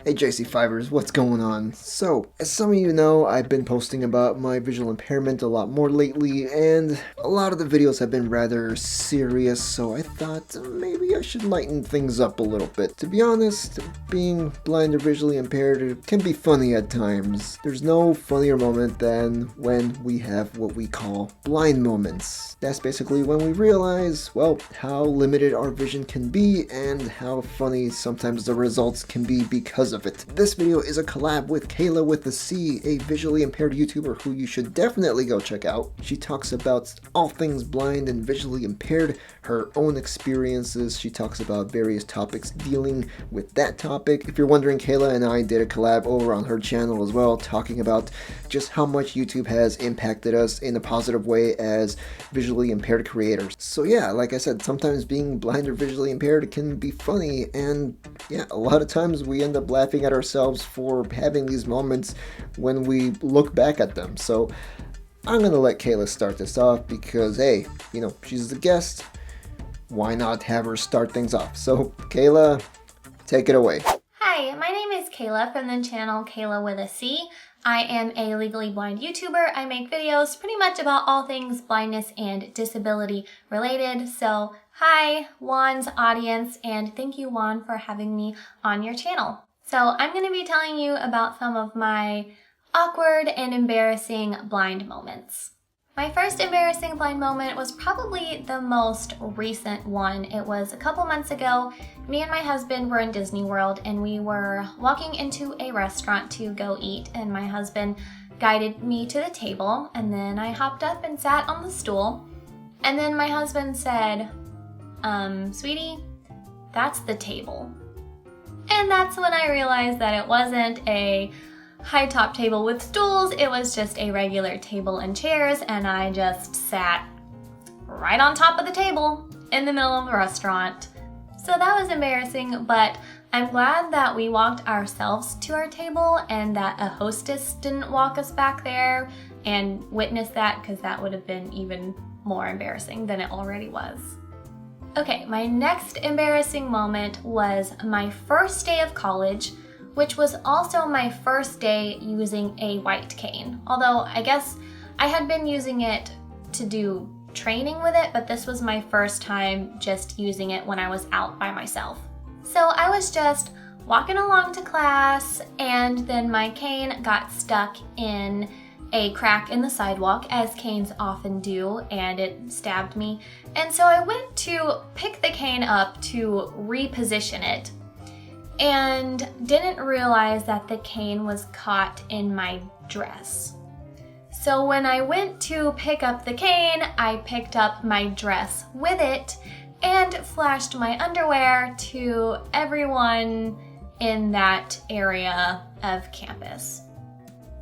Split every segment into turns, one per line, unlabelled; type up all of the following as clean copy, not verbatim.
Hey JC5ers, what's going on? So, as some of you know, I've been posting about my visual impairment a lot more lately, and a lot of the videos have been rather serious, so I thought maybe I should lighten things up a little bit. To be honest, being blind or visually impaired can be funny at times. There's no funnier moment than when we have what we call blind moments. That's basically when we realize, well, how limited our vision can be and how funny sometimes the results can be because of it. This video is a collab with Kayla with a C, a visually impaired YouTuber who you should definitely go check out. She talks about all things blind and visually impaired, her own experiences. She talks about various topics dealing with that topic. If you're wondering, Kayla and I did a collab over on her channel as well, talking about just how much YouTube has impacted us in a positive way as visually impaired creators. So yeah, like I said, sometimes being blind or visually impaired can be funny, and yeah, a lot of times we end up laughing at ourselves for having these moments when we look back at them. So I'm gonna let Kayla start this off because, hey, you know, she's the guest. Why not have her start things off? So Kayla, take it away.
Hi, my name is Kayla from the channel Kayla with a C. I am a legally blind YouTuber. I make videos pretty much about all things blindness and disability related. So hi, Juan's audience, and thank you, Juan, for having me on your channel. So I'm going to be telling you about some of my awkward and embarrassing blind moments. My first embarrassing blind moment was probably the most recent one. It was a couple months ago. Me and my husband were in Disney World and we were walking into a restaurant to go eat, and my husband guided me to the table, and then I hopped up and sat on the stool, and then my husband said, sweetie, that's the table. And that's when I realized that it wasn't a high top table with stools, it was just a regular table and chairs, and I just sat right on top of the table in the middle of the restaurant. So that was embarrassing, but I'm glad that we walked ourselves to our table and that a hostess didn't walk us back there and witness that, because that would have been even more embarrassing than it already was. Okay, my next embarrassing moment was my first day of college, which was also my first day using a white cane. Although I guess I had been using it to do training with it, but this was my first time just using it when I was out by myself. So I was just walking along to class, and then my cane got stuck in a crack in the sidewalk, as canes often do, and it stabbed me. And so I went to pick the cane up to reposition it, and didn't realize that the cane was caught in my dress. So when I went to pick up the cane, I picked up my dress with it and flashed my underwear to everyone in that area of campus.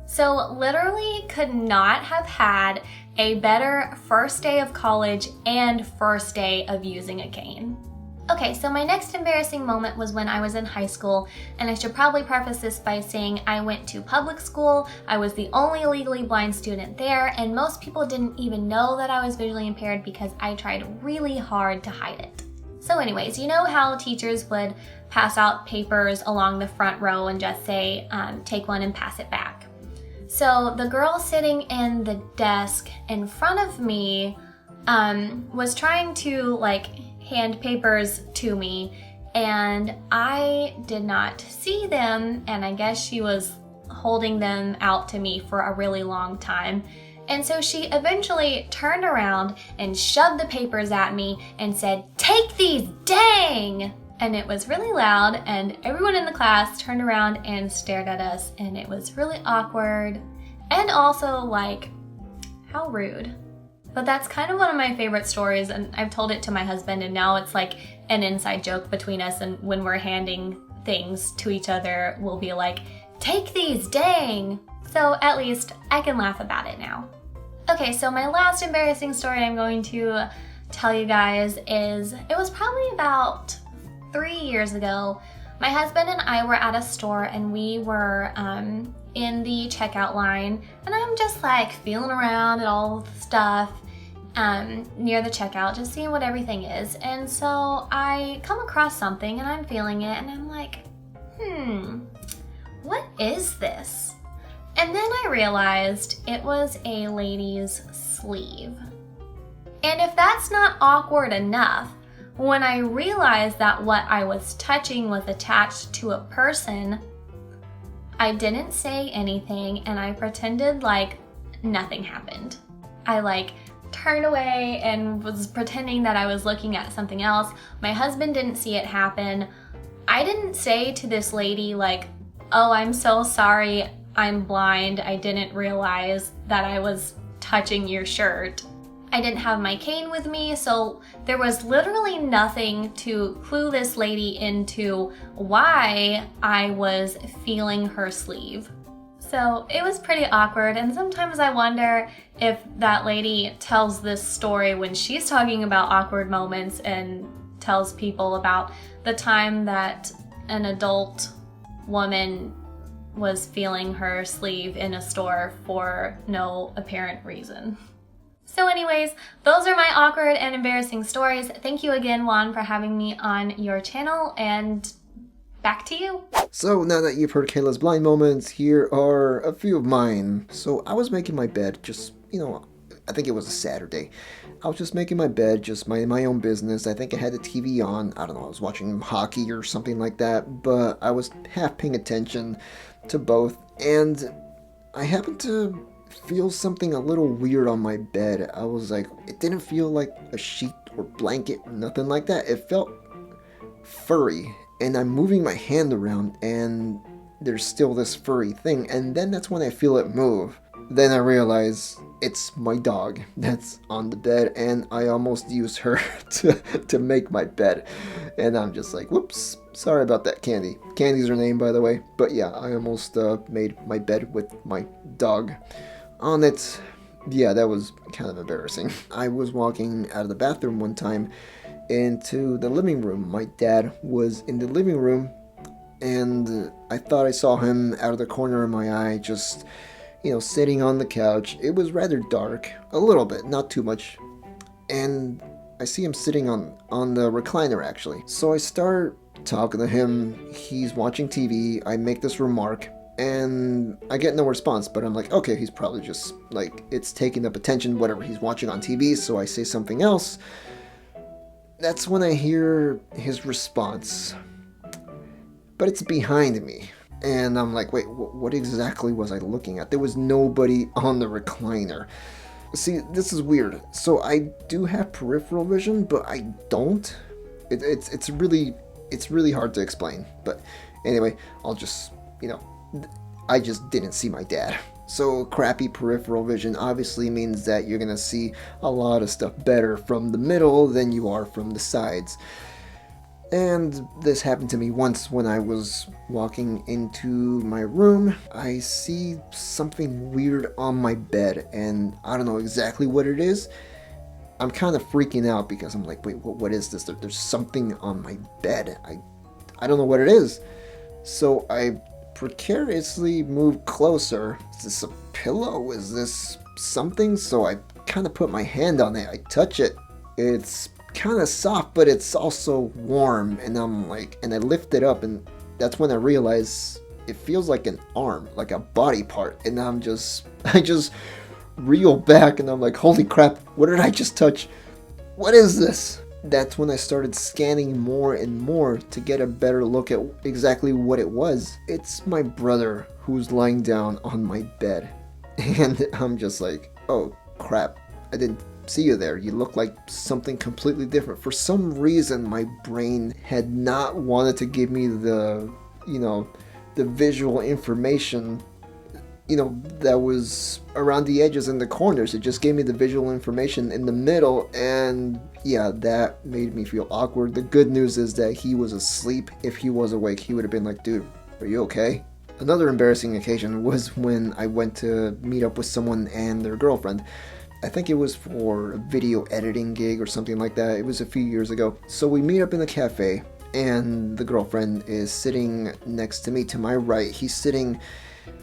So literally could not have had a better first day of college and first day of using a cane. Okay, so my next embarrassing moment was when I was in high school, and I should probably preface this by saying I went to public school. I was the only legally blind student there, and most people didn't even know that I was visually impaired because I tried really hard to hide it. So anyways, you know how teachers would pass out papers along the front row and just say, take one and pass it back. So the girl sitting in the desk in front of me was trying to hand papers to me, and I did not see them, and I guess she was holding them out to me for a really long time. And so she eventually turned around and shoved the papers at me and said, "Take these, dang!" And it was really loud, and everyone in the class turned around and stared at us, and it was really awkward, and also how rude. But that's kind of one of my favorite stories, and I've told it to my husband, and now it's like an inside joke between us, and when we're handing things to each other, we'll be like, "Take these, dang!" So at least I can laugh about it now. Okay, so my last embarrassing story I'm going to tell you guys is, it was probably about 3 years ago. My husband and I were at a store, and we were in the checkout line, and I'm just feeling around at all the stuff near the checkout, just seeing what everything is. And so I come across something and I'm feeling it, and I'm like, what is this? And then I realized it was a lady's sleeve. And if that's not awkward enough, when I realized that what I was touching was attached to a person, I didn't say anything and I pretended like nothing happened. I turned away and was pretending that I was looking at something else. My husband didn't see it happen. I didn't say to this lady oh, I'm so sorry, I'm blind, I didn't realize that I was touching your shirt. I didn't have my cane with me, so there was literally nothing to clue this lady into why I was feeling her sleeve. So it was pretty awkward, and sometimes I wonder if that lady tells this story when she's talking about awkward moments and tells people about the time that an adult woman was feeling her sleeve in a store for no apparent reason. So anyways, those are my awkward and embarrassing stories. Thank you again, Juan, for having me on your channel, and back to you.
So now that you've heard Kayla's blind moments, here are a few of mine. So I was making my bed, just, I think it was a Saturday. I was just making my bed, just minding my own business. I think I had the TV on. I don't know, I was watching hockey or something like that, but I was half paying attention to both, and I happened to feel something a little weird on my bed. I was like, it didn't feel like a sheet or blanket or nothing like that. It felt furry, and I'm moving my hand around, and there's still this furry thing, and then that's when I feel it move. Then I realize it's my dog that's on the bed, and I almost used her to make my bed. And I'm just like, whoops, sorry about that, Candy. Candy's her name, by the way. But yeah, I almost made my bed with my dog on it. Yeah, that was kind of embarrassing. I was walking out of the bathroom one time into the living room. My dad was in the living room, and I thought I saw him out of the corner of my eye, just sitting on the couch. It was rather dark, a little bit, not too much, and I see him sitting on the recliner, actually. So I start talking to him. He's watching TV. I make this remark, and I get no response, but I'm like, okay, he's probably just, it's taking up attention, whatever he's watching on TV, so I say something else. That's when I hear his response, but it's behind me. And I'm like, wait, what exactly was I looking at? There was nobody on the recliner. See, this is weird. So I do have peripheral vision, but I don't. It's really hard to explain. But anyway, I'll just, I just didn't see my dad. So crappy peripheral vision obviously means that you're gonna see a lot of stuff better from the middle than you are from the sides. And this happened to me once when I was walking into my room. I see something weird on my bed, and I don't know exactly what it is. I'm kind of freaking out because I'm like, wait, what is this? There's something on my bed. I don't know what it is. So I precariously move closer. Is this a pillow? Is this something? So I kind of put my hand on it. I touch it. It's kind of soft, but it's also warm, and I'm like, and I lift it up, and that's when I realize it feels like an arm, like a body part, and I just reel back, and I'm like, holy crap, what did I just touch? What is this? That's when I started scanning more and more to get a better look at exactly what it was. It's my brother who's lying down on my bed, and I'm just like, oh crap, I didn't see you there. You look like something completely different. For some reason, my brain had not wanted to give me the visual information, that was around the edges and the corners. It just gave me the visual information in the middle, and yeah, that made me feel awkward. The good news is that he was asleep. If he was awake, he would have been like, dude, are you okay? Another embarrassing occasion was when I went to meet up with someone and their girlfriend. I think it was for a video editing gig or something like that. It was a few years ago. So we meet up in a cafe, and the girlfriend is sitting next to me to my right. He's sitting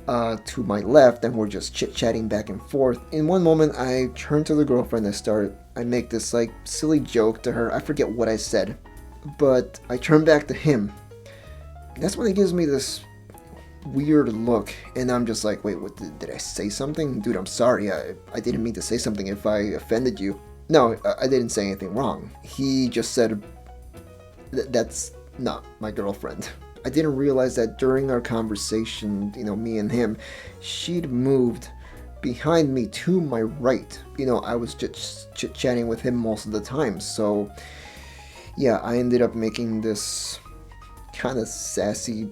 to my left, and we're just chit-chatting back and forth. In one moment, I turn to the girlfriend. I make this silly joke to her. I forget what I said, but I turn back to him. That's when he gives me this weird look, and I'm just like, wait, what, did I say something? Dude, I'm sorry, I didn't mean to say something if I offended you. No, I didn't say anything wrong. He just said, that's not my girlfriend. I didn't realize that during our conversation, you know, me and him, she'd moved behind me to my right. You know, I was just chit-chatting with him most of the time, so yeah, I ended up making this kind of sassy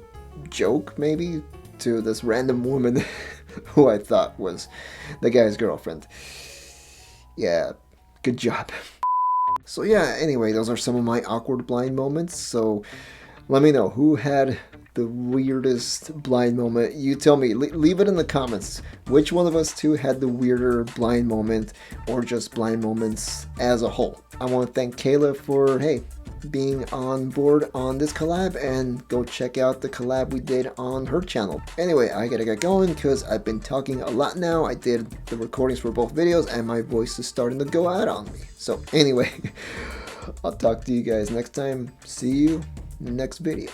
joke, maybe, to this random woman who I thought was the guy's girlfriend. Yeah, good job. So yeah, anyway, those are some of my awkward blind moments, so let me know who had the weirdest blind moment. You tell me, leave it in the comments. Which one of us two had the weirder blind moment, or just blind moments as a whole? I want to thank Kayla for, hey, being on board on this collab, and go check out the collab we did on her channel. Anyway, I gotta get going because I've been talking a lot now. I did the recordings for both videos and my voice is starting to go out on me. So anyway, I'll talk to you guys next time. See you in the next video.